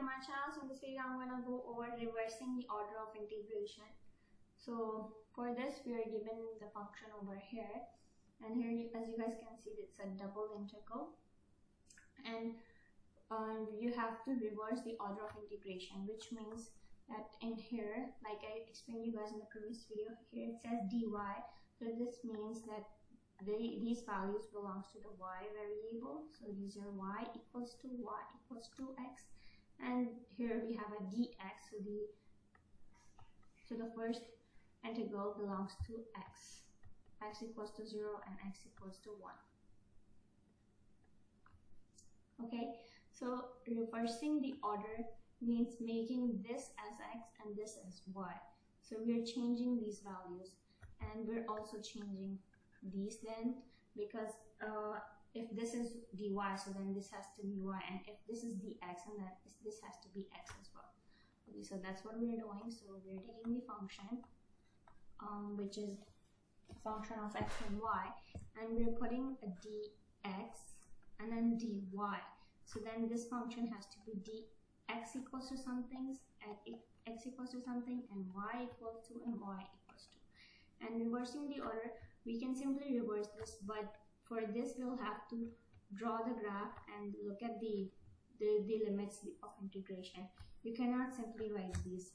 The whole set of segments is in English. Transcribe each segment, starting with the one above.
to my channel. So in this video I'm going to go over reversing the order of integration. So for this we are given the function over here, and here as you guys can see it's a double integral, and you have to reverse the order of integration, which means that in here, like I explained you guys in the previous video, here it says dy, so this means that these values belongs to the y variable. So these are y equals to x, and here we have a dx, so the first integral belongs to x equals to 0 and x equals to 1. Okay, so reversing the order means making this as x and this as y. So we're changing these values, and we're also changing these then, because if this is dy, so then this has to be y, and if this is dx, and then this has to be x as well. Okay, so that's what we're doing. So we're taking the function which is a function of x and y, and we're putting a dx and then dy. So then this function has to be dx equals to something, and x equals to something, and y equals to, and y equals to. And reversing the order, we can simply reverse this, but for this we'll have to draw the graph and look at the limits of integration. You cannot simply write these.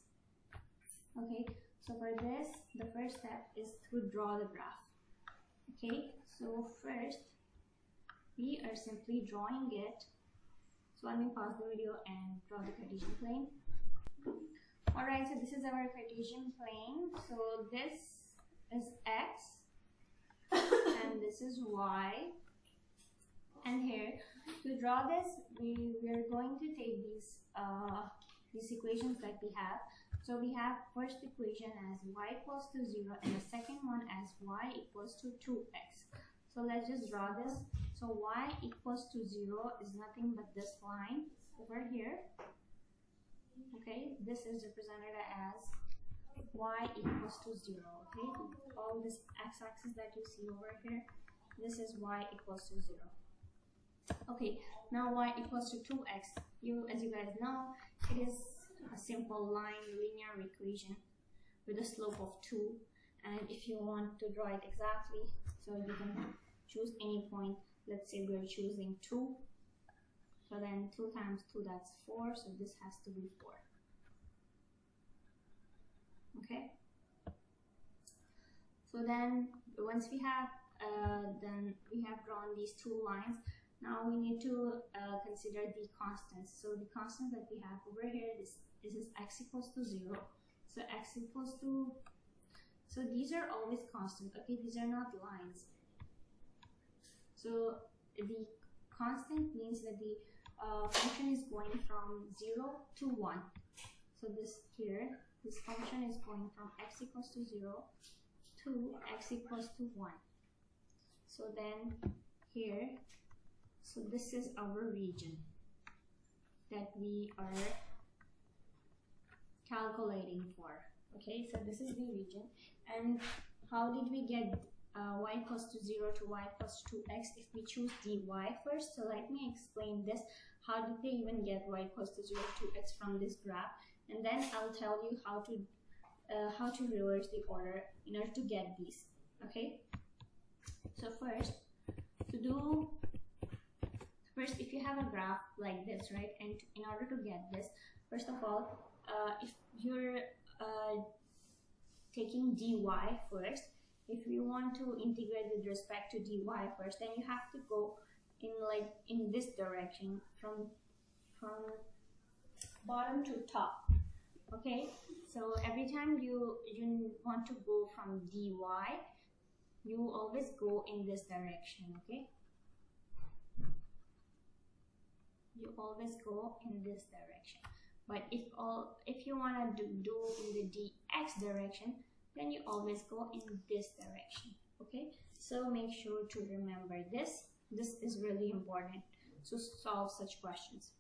Okay, so for this, the first step is to draw the graph. Okay, so first we are simply drawing it. So let me pause the video and draw the Cartesian plane. Alright, so this is our Cartesian plane. So this is x and this is y, and here to draw this we are going to take these equations that we have. So we have first equation as y equals to 0 and the second one as y equals to 2x. So let's just draw this. So y equals to 0 is nothing but this line over here. Okay, this is represented as y equals to 0. Okay, all this x-axis that you see over here, this is y equals to 0. Okay, now y equals to 2x. As you guys know, it is a simple line linear equation with a slope of 2, and if you want to draw it exactly, so you can choose any point. Let's say we're choosing 2, so then 2 times 2, that's 4, so this has to be 4. Okay, so then once we have drawn these two lines, now we need to consider the constants. So the constants that we have over here, this is x equals to 0. So x equals to, so these are always constant. Okay, these are not lines. So the constant means that the function is going from 0 to 1. So this here, this function is going from x equals to 0 to x equals to 1. So then here, so this is our region that we are calculating for. Okay, so this is the region. And how did we get y equals to 0 to y equals to 2x if we choose dy first? So let me explain this. How did they even get y equals to 0 to x from this graph? And then I'll tell you how to reverse the order in order to get these. Okay, so first if you have a graph like this, right, and in order to get this, first of all, if you're taking dy first, if you want to integrate with respect to dy first, then you have to go in this direction from bottom to top. Okay, so every time you want to go from dy, you always go in this direction. Okay, you always go in this direction. But if you want to do in the dx direction, then you always go in this direction. Okay, so make sure to remember this. This is really important to solve such questions.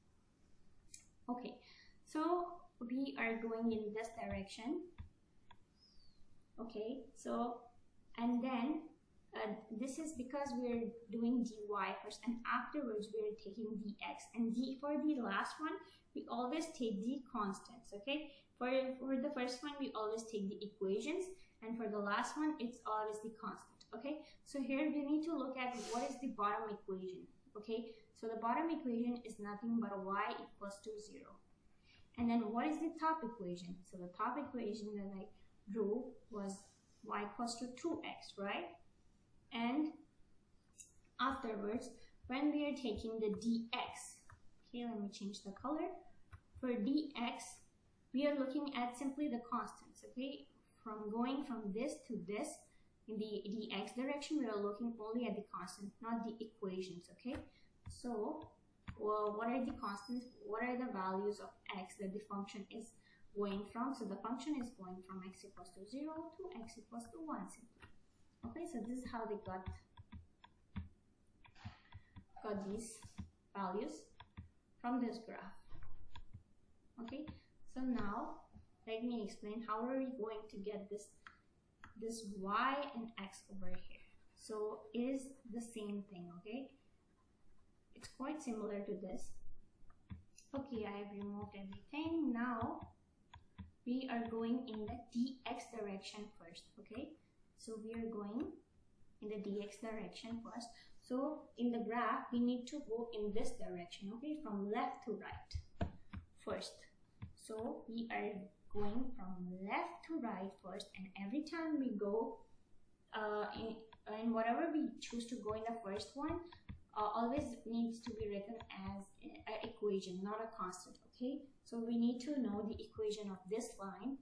Okay, so we are going in this direction. Okay, so and then This is because we're doing dy first, and afterwards we're taking dx. And for the last one, we always take the constants, okay? For the first one, we always take the equations, and for the last one, it's always the constant, okay? So here we need to look at what is the bottom equation, okay? So the bottom equation is nothing but y equals to 0. And then what is the top equation? So the top equation that I drew was y equals to 2x, right? And afterwards, when we are taking the dx, okay, let me change the color. For dx, we are looking at simply the constants, okay? From going from this to this, in the dx direction, we are looking only at the constant, not the equations, okay? So, well, what are the constants? What are the values of x that the function is going from? So the function is going from x equals to 0 to x equals to 1 simply. Okay, so this is how they got these values from this graph. Okay, so now let me explain how are we going to get this y and x over here. So it is the same thing, okay? It's quite similar to this. Okay, I have removed everything. Now we are going in the dx direction first, okay? So we are going in the dx direction first. So in the graph, we need to go in this direction, okay? From left to right first. So we are going from left to right first, and every time we go in whatever we choose to go in the first one, always needs to be written as an equation, not a constant, okay? So we need to know the equation of this line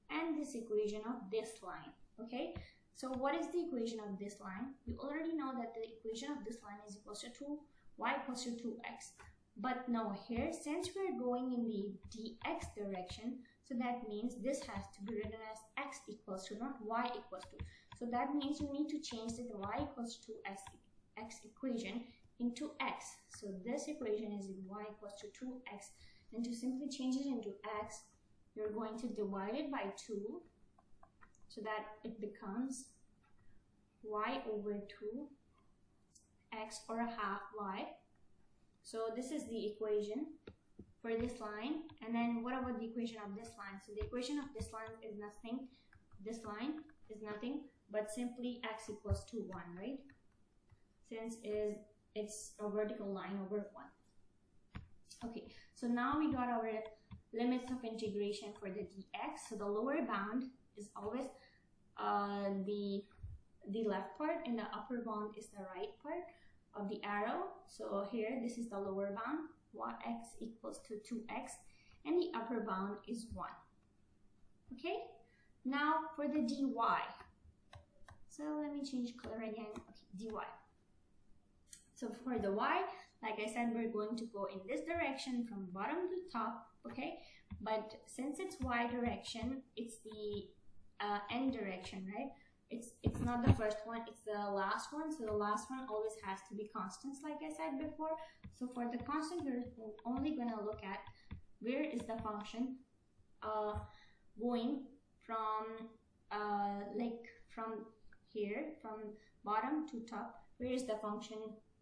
and this equation of this line, okay? So what is the equation of this line? We already know that the equation of this line is equals to 2y equals to 2x. But now here, since we're going in the dx direction, so that means this has to be written as x equals to, not y equals to. So that means you need to change the y equals to x equation into x. So this equation is y equals to 2x. And to simply change it into x, you're going to divide it by 2. So that it becomes y over 2x or a half y. So this is the equation for this line. And then what about the equation of this line? So the equation of this line is nothing. This line is nothing but simply x equals to 1, right? Since it's a vertical line over 1. Okay, so now we got our limits of integration for the dx. So the lower bound is always the left part, and the upper bound is the right part of the arrow. So here, this is the lower bound, x equals to 2x, and the upper bound is 1. Okay, now for the dy. So let me change color again. Okay, dy. So for the y, like I said, we're going to go in this direction from bottom to top, okay? But since it's y direction, it's the end direction, right? It's not the first one, it's the last one. So the last one always has to be constants, like I said before. So for the constant, we're only going to look at where is the function going from from here, from bottom to top. Where is the function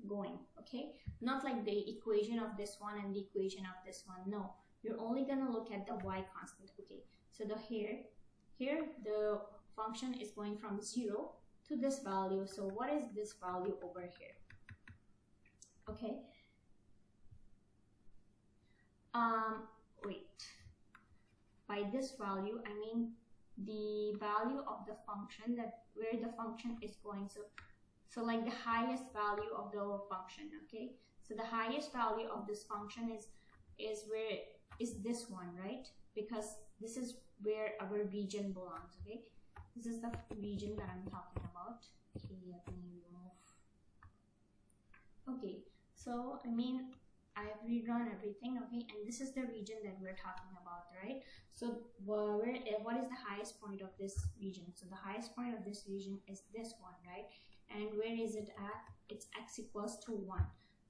going? Okay, not like the equation of this one and the equation of this one. No, you're only going to look at the y constant. Okay, so the here the function is going from 0 to this value. So what is this value over here? Okay, wait, by this value I mean the value of the function, that where the function is going. So like the highest value of the function. Okay, so the highest value of this function is where is this one, right? Because this is where our region belongs. Okay, this is the region that I'm talking about. Okay, let me remove. Okay, so I mean I've rerun everything. Okay, and this is the region that we're talking about, right? So what is the highest point of this region? So the highest point of this region is this one, right? And where is it at? It's x equals to 1.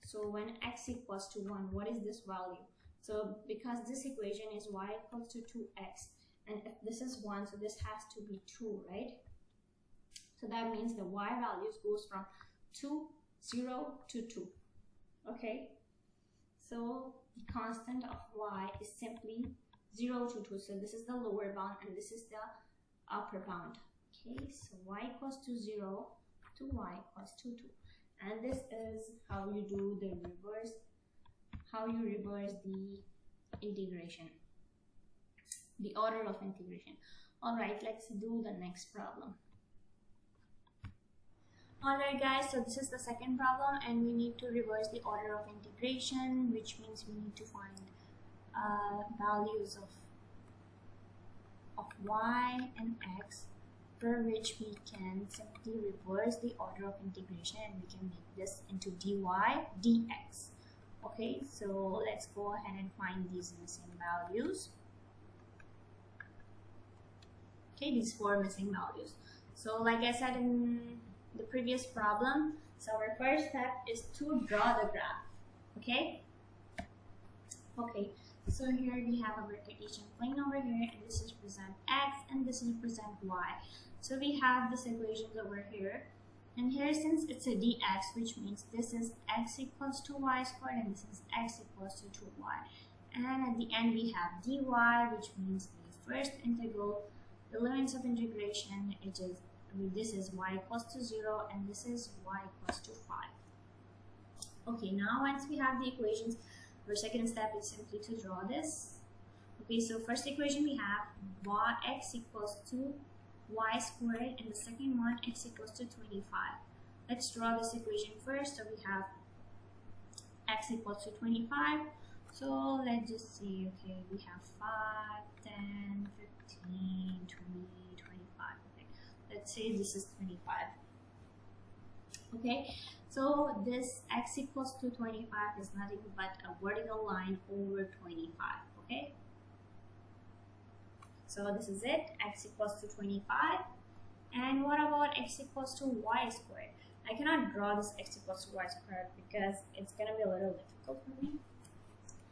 So when x equals to 1, what is this value? So because this equation is y equals to 2x, and if this is 1, so this has to be 2, right? So that means the y values goes from 2, 0 to 2. Okay, so the constant of y is simply 0 to 2. So this is the lower bound and this is the upper bound. Okay, so y equals to 0 to y equals to 2. And this is how you do the reverse, how you reverse the integration, the order of integration. Alright, let's do the next problem. Alright guys, so this is the second problem and we need to reverse the order of integration, which means we need to find values of y and x, for which we can simply reverse the order of integration and we can make this into dy dx. Okay, so let's go ahead and find these missing values. Okay, these 4 missing values. So like I said in the previous problem, so our first step is to draw the graph. Okay, so here we have our Cartesian plane over here, and this is represent x and this is represent y. So we have this equations over here, and here since it's a dx, which means this is x equals to y squared and this is x equals to 2y, and at the end we have dy, which means the first integral, the limits of integration, this is y equals to 0 and this is y equals to 5. Okay, now once we have the equations, our second step is simply to draw this. Okay, so first equation we have x equals to y squared, and the second one x equals to 25. Let's draw this equation first. So we have x equals to 25. So let's just see, okay, we have 5, 10, 15, 20, 25. Okay, let's say this is 25. Okay, so this x equals to 25 is nothing but a vertical line over 25. Okay, so this is it, x equals to 25. And what about x equals to y squared? I cannot draw this x equals to y squared because it's gonna be a little difficult for me,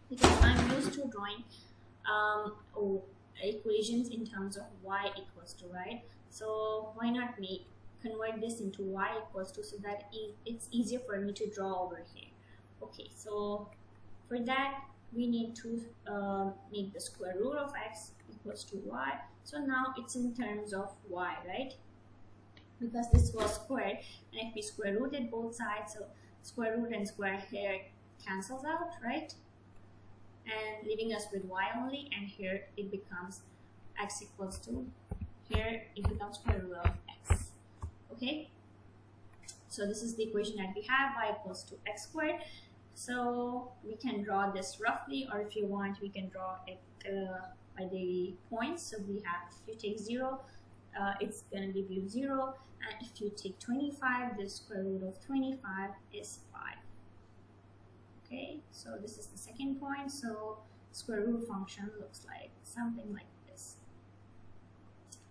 because I'm used to drawing equations in terms of y equals to, right? So why not convert this into y equals to, so that it's easier for me to draw over here. Okay, so for that we need to make the square root of x equals to y. So now it's in terms of y, right? Because this was squared, and if we square rooted both sides, so square root and square here cancels out, right? And leaving us with y only, and here it becomes x equals to, here it becomes square root of x. Okay, so this is the equation that we have, y equals to x squared. So we can draw this roughly, or if you want we can draw it by the points. So we have, if you take 0, it's gonna give you 0, and if you take 25, the square root of 25 is 5. Okay, so this is the second point. So square root function looks like something like this.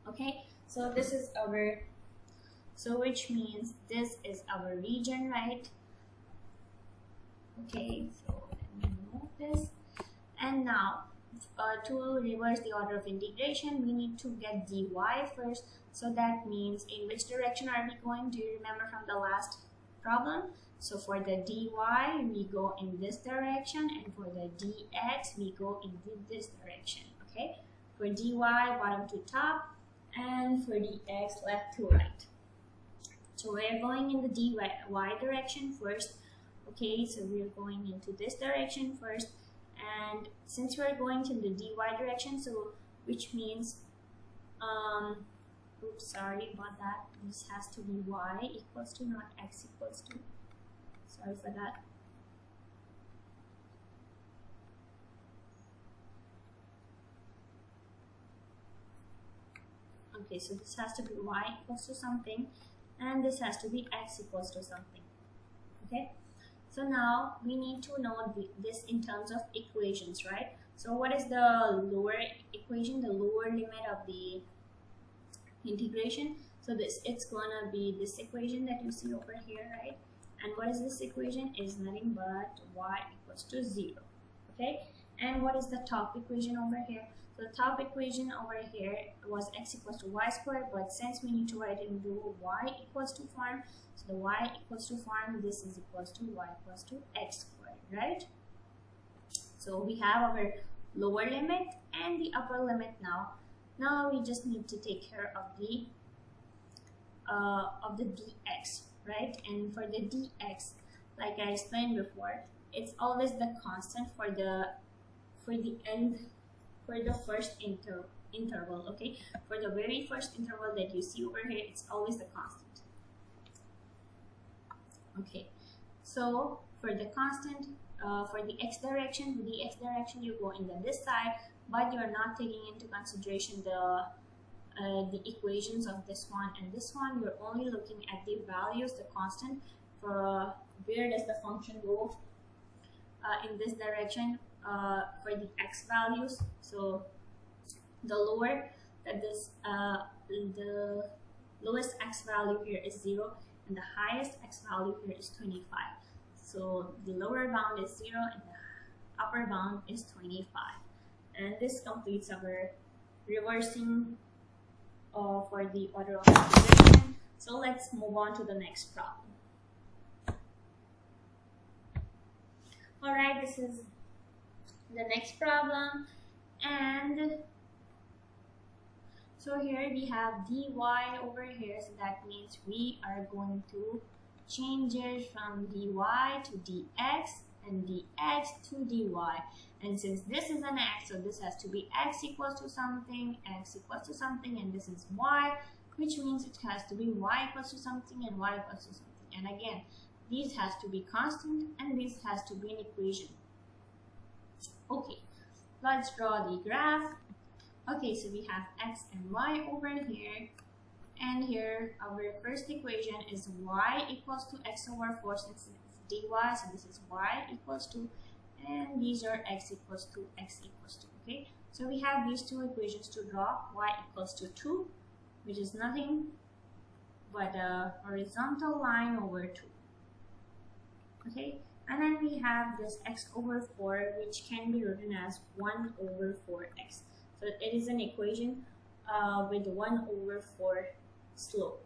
Okay, so this is our, so which means this is our region, right? Okay, so let me remove this. And now to reverse the order of integration, we need to get dy first. So that means, in which direction are we going? Do you remember from the last problem? So for the dy, we go in this direction, and for the dx, we go in this direction. Okay, for dy, bottom to top, and for dx, left to right. So we're going in the dy direction first. Okay, so we're going into this direction first, and since we're going to the dy direction, so which means, oops, sorry about that, this has to be y equals to, not x equals to, sorry for that. Okay, so this has to be y equals to something, and this has to be x equals to something. Okay, so now we need to know this in terms of equations, right? So what is the lower equation, the lower limit of the integration? So it's gonna be this equation that you see over here, right? And what is this equation? Is nothing but y equals to 0. Okay, And what is the top equation over here? So the top equation over here was x equals to y squared, but since we need to write it into y equals to form, so the y equals to form, this is equals to y equals to x squared, right? So we have our lower limit and the upper limit now. Now we just need to take care of the dx, right? And for the dx, like I explained before, it's always the constant for the first interval, okay? For the very first interval that you see over here, it's always the constant. Okay, so for the constant, for the x direction, with the x direction you go in this side, but you're not taking into consideration the equations of this one and this one. You're only looking at the values, the constant, for where does the function go in this direction for the x values. So the lower that this the lowest x value here is 0 and the highest x value here is 25. So the lower bound is 0 and the upper bound is 25. And this completes our reversing for the order of integration. So let's move on to the next problem. Alright, this is the next problem, and so here we have dy over here, so that means we are going to change it from dy to dx and dx to dy. And since this is an x, so this has to be x equals to something, and this is y, which means it has to be y equals to something and y equals to something. And again, these has to be constant and this has to be an equation. Okay, let's draw the graph. Okay, so we have x and y over here, and here our first equation is y equals to x over 4 since it's dy, so this is y equals to, and these are x equals to, x equals to. Okay, so we have these two equations to draw. Y equals to 2, which is nothing but a horizontal line over 2. Okay, and then we have this x over 4, which can be written as 1 over 4x. So it is an equation with 1 over 4 slope.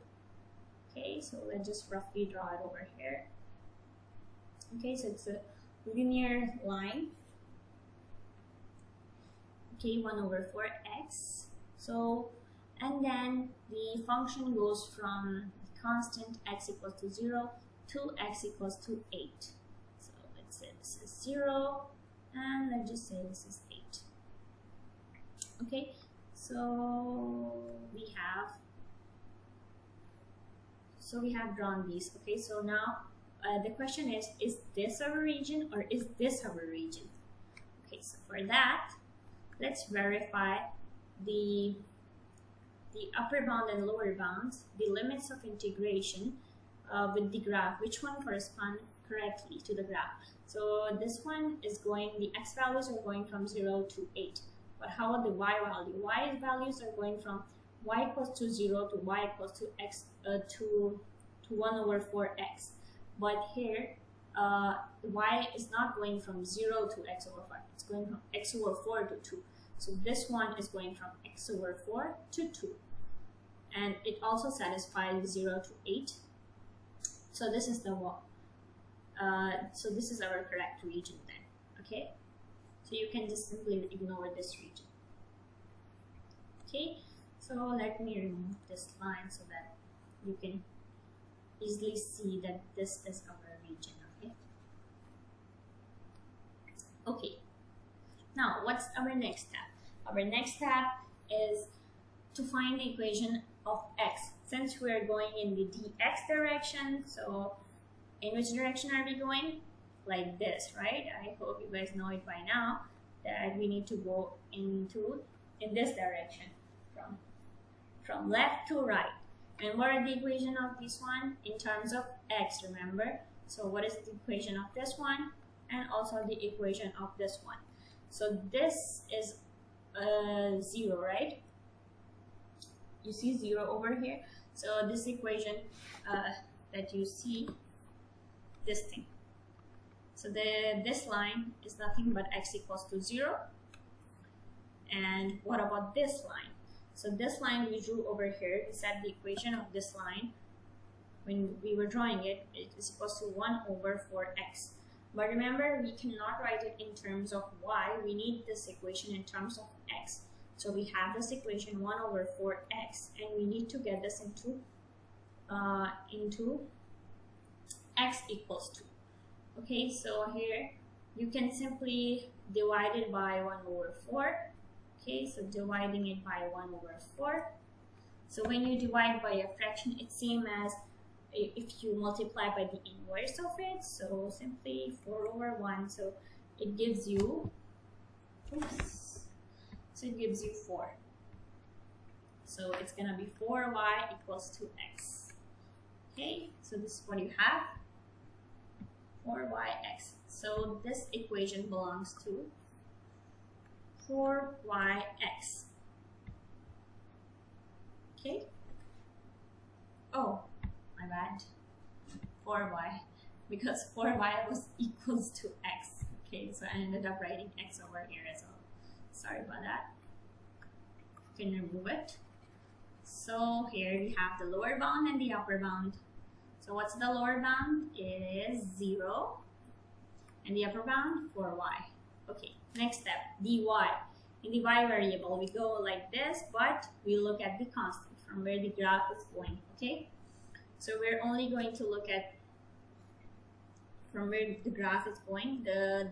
Okay, so let's just roughly draw it over here. Okay, so it's a linear line. Okay, 1 over 4x. So, and then the function goes from the constant x equals to 0 to x equals to 8. So let's say this is 0, and let's just say this is 8. Okay, so we have drawn these. Okay, so now the question is this our region or is this our region? Okay, so for that, let's verify the upper bound and lower bounds, the limits of integration with the graph, which one correspond correctly to the graph. So this one is going, the x values are going from 0 to 8. But how about the y value? Y values are going from y equals to 0 to y equals to x to 1 over 4x. But here, y is not going from 0 to x over 5. It's going from x over 4 to 2. So this one is going from x over 4 to 2. And it also satisfies 0 to 8. So this is the one. So this is our correct region then. Okay. So you can just simply ignore this region. Okay. So let me remove this line so that you can easily see that this is our region. Okay. Okay. Now what's our next step? Our next step is to find the equation of x. Since we are going in the dx direction, so in which direction are we going? Like this, right? I hope you guys know it by now that we need to go in this direction from left to right. And what are the equation of this one in terms of x, remember? So what is the equation of this one and also the equation of this one? So this is 0, right? You see 0 over here. So this equation that you see, this thing. So this line is nothing but x equals to 0. And what about this line? So this line we drew over here, we said the equation of this line, when we were drawing it, it is equals to 1 over 4x. But remember, we cannot write it in terms of y, we need this equation in terms of x. So we have this equation 1 over 4x, and we need to get this into x equals 2. Okay, so here you can simply divide it by 1 over 4. Okay, so dividing it by 1 over 4. So when you divide by a fraction, it's same as if you multiply by the inverse of it. So simply 4 over 1. So it gives you, so it gives you 4. So it's gonna be 4y equals to x. Okay, so this is what you have, 4yx. So this equation belongs to 4yx. Okay. Oh, my bad. 4y, because 4y was equals to x. Okay, so I ended up writing x over here as well. Sorry about that. You can remove it. So here we have the lower bound and the upper bound. So what's the lower bound? It is 0. And the upper bound, 4y. Okay, next step, dy. In the y variable, we go like this, but we look at the constant from where the graph is going, okay? So we're only going to look at from where the graph is going, the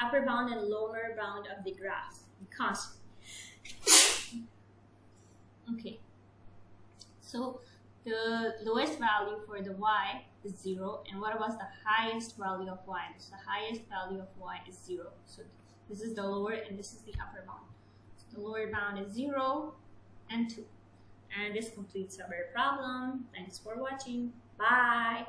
upper bound and lower bound of the graph, the constant. Okay, so the lowest value for the y is 0, and what was the highest value of y? So the highest value of y is 0. So this is the lower and this is the upper bound. So the lower bound is 0 and 2. And this completes our problem. Thanks for watching. Bye.